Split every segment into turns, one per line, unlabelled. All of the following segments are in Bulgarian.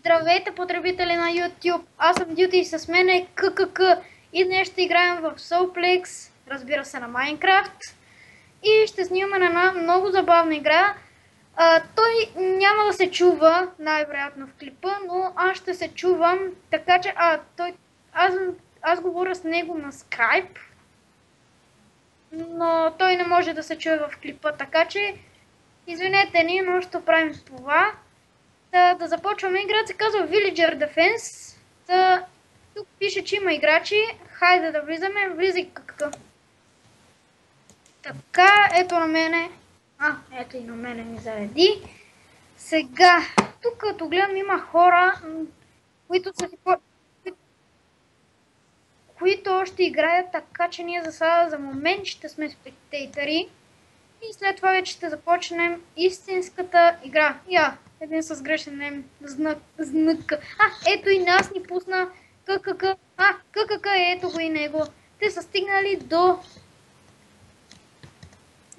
Здравейте, потребители на YouTube! Аз съм Дюти и с мен е ККК и днес ще играем в Soulplex, разбира се на Майнкрафт. И ще снимаме една много забавна игра. Той няма да се чува, най-вероятно в клипа, но аз ще се чувам, така че аз говоря с него на Skype, но той не може да се чуе в клипа, така че извинете ни, но ще правим това. Да започваме. Играта се казва Villager Defense. Тук пише, че има играчи. Хайде да влизаме. Влизай какъв. Така, ето на мене. Ето и на мене ми зареди. Сега, тук като гледам има хора, които още играят, така че ние за момент ще сме спектейтъри. И след това вече ще започнем истинската игра. Един с грешен знак. Ето и нас ни пусна ККК. ККК ето го и него. Те са стигнали до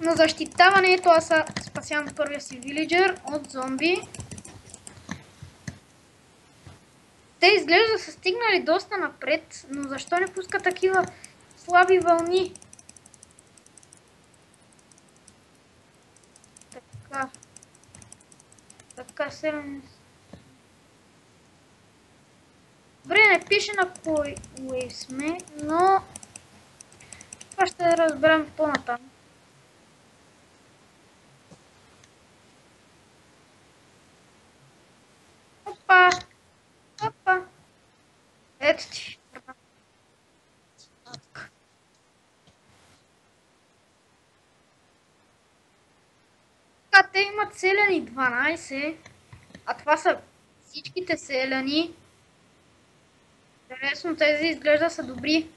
на защитаването. Аз спасявам първия си вилиджер от зомби. Те изглежда са стигнали доста напред, но защо не пуска такива слаби вълни? Така селен. Добре, не пише на кой уейв сме, но това ще разберем по-натам. Опа! Ето ти. Те имат селяни 12, а това са всичките селяни. Интересно, тези изглежда са добри.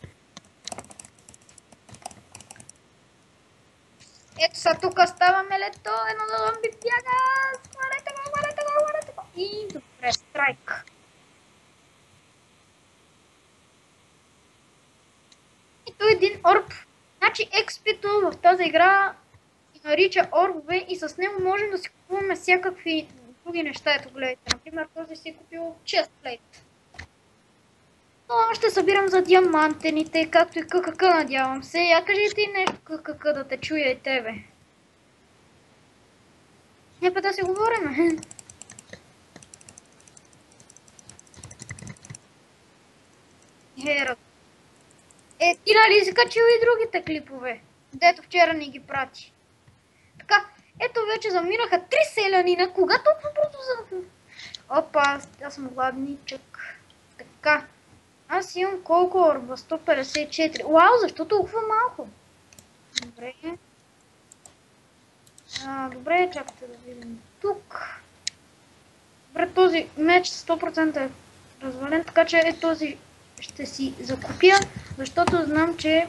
Ето са тук става мелето, едно зомби бяга. Хванете го. И добре, страйк. Ето един орб. Значи експито в тази игра се нарича орбове и с него можем да си купуваме всякакви други неща. Ето гледайте, например този си купил честплейт. Но ще събирам за диамантените, както и ККК, надявам се. Я кажи ти нещо ККК да те чуя и тебе. Не да си говорим. Ти нали си качил и другите клипове, дето вчера ни ги прати. Така, ето вече заминаха 3 селянина. Кога толкова бързо Опа, аз съм гладничък. Така. Аз имам колко орба? 154. Уау, защо толкова малко? Добре. Добре, чакайте да видим тук. Добре, този меч 100% е развален, така че този ще си закупя, защото знам, че...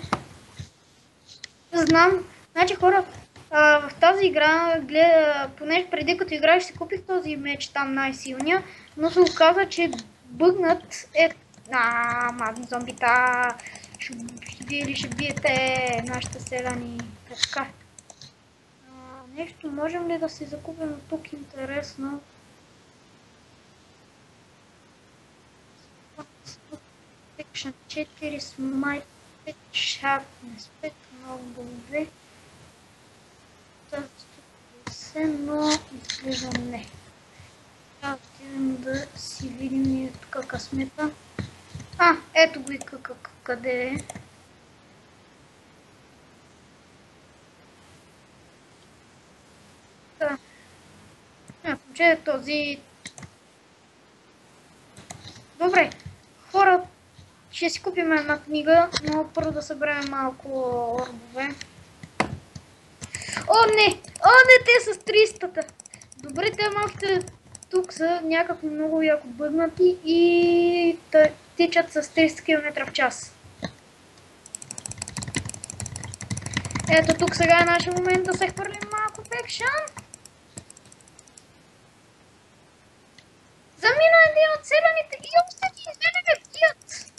Значи хора, в тази игра, понеже преди като играеш си купих този меч там най-силния, но се оказа, че бъгнат мазни зомбита, ще биете нашите селяни. Така. Нещо можем ли да си закупим тук интересно? Section 4 Smite Sharpness 5 много болове. Но изглежда не. Трябва да си видим и тук късмета. Ето го и къде е. Смятам, че е този... Добре, хора, ще си купим една книга, но първо да съберем малко орбове. О, не, те с 300-та. Добре, те малките тук са някакви много яко бъднати и тичат с 30 км в час. Ето тук сега е нашия момент да се хвърлим малко в екшън. Замина един от селяните и още ти мене ме бият.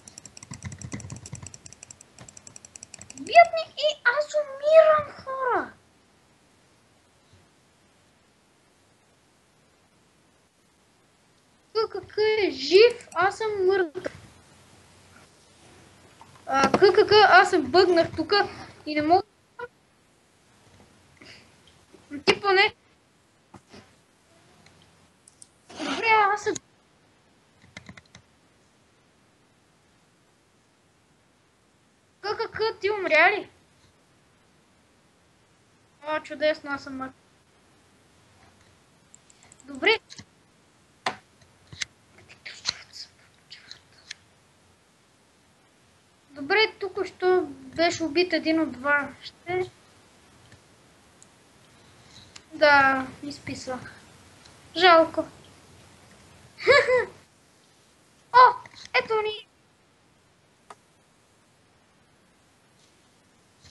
Бият ми и аз умирам, хора. КК е жив, аз съм мъртъв. КК, аз се бъгнах тук и не мога... Ти поне... Добре, аз се... КК, ти умря ли? О, чудесно, аз съм мъртъв. Добре. Добре, тук що беше убит един от два. Ще... Да, изписах. Жалко. О, ето ни.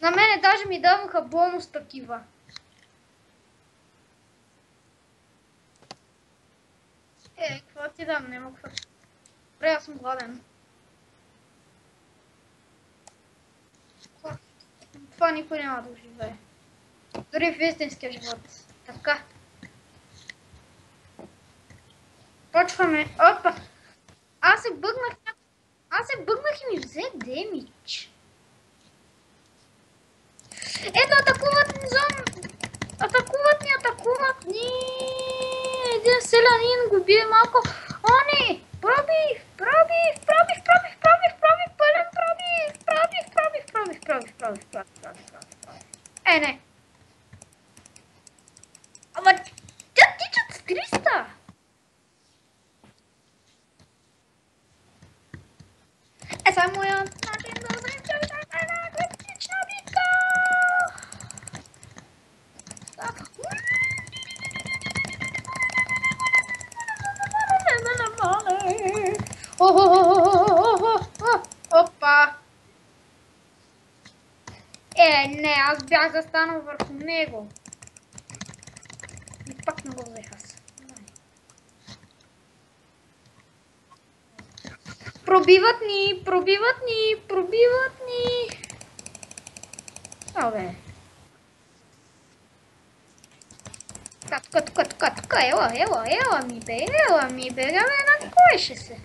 На мене даже ми даваха бонус такива. Какво ти дам? Нема какво. Добре, аз съм гладен. Това никой няма да оживее. Дори в истинския живот. Така. Почваме. Опа! Аз се бъгнах и ми взе демидж. Ето, атакуват ни зомби! Атакуват ни! Един селянин го бие малко. О, не! Пробив! Пълен пробив! Не! Ама, тя тичат с 300! Сега е моя начин да вземем една критична битка! Опа! Не, аз бях застанал върху него. И пак не го взех аз. Пробиват ни! Абе. Тук, ела ми бе, на кой ще се?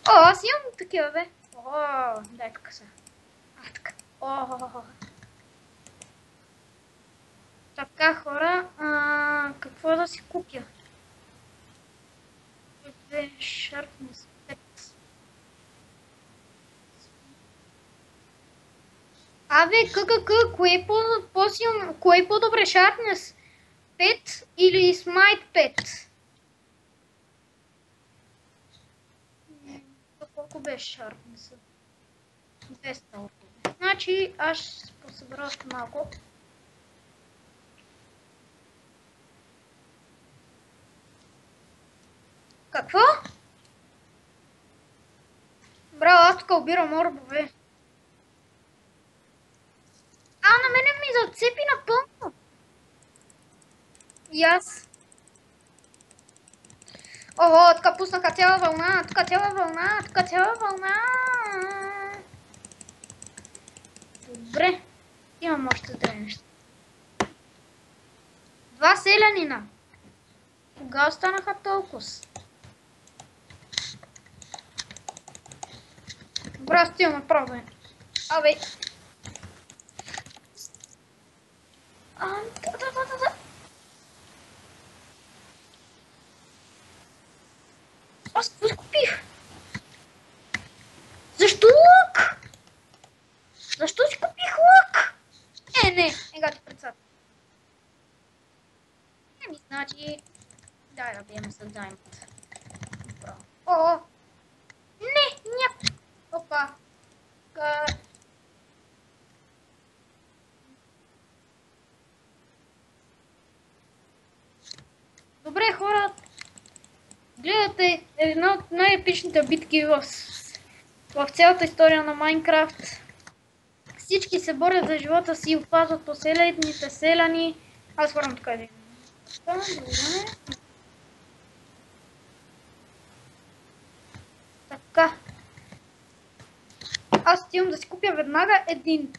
О, аз имам такива, бе. О, дай тук са. Така. О. Така, хора, какво да си купя? Sharpness 5. Абе, кое е по-добре? Sharpness 5 или Smite 5? Колко беше Sharpness? 200. Значи, аз ще посъбера още малко. Какво? Браво, аз тук обирам орбове. На мене ми зацепи напълно. И аз. Ого, тук пуснаха цяла вълна, Добре, имам още две неща. 2 селянина. Кога останаха толкова? Добре, аз стигам направо. Абе. Да. Аз какво купих? Защо лък? Защо си купих лък? Не, гати председател. Значи... Дай да бием с даймът. О! Не! Опа! Добре, хора, гледате една от най-епичните битки в цялата история на Майнкрафт. Всички се борят за живота си и опазват последните селяни. Аз хвърлям така един. Така. Аз стигам да си купя веднага един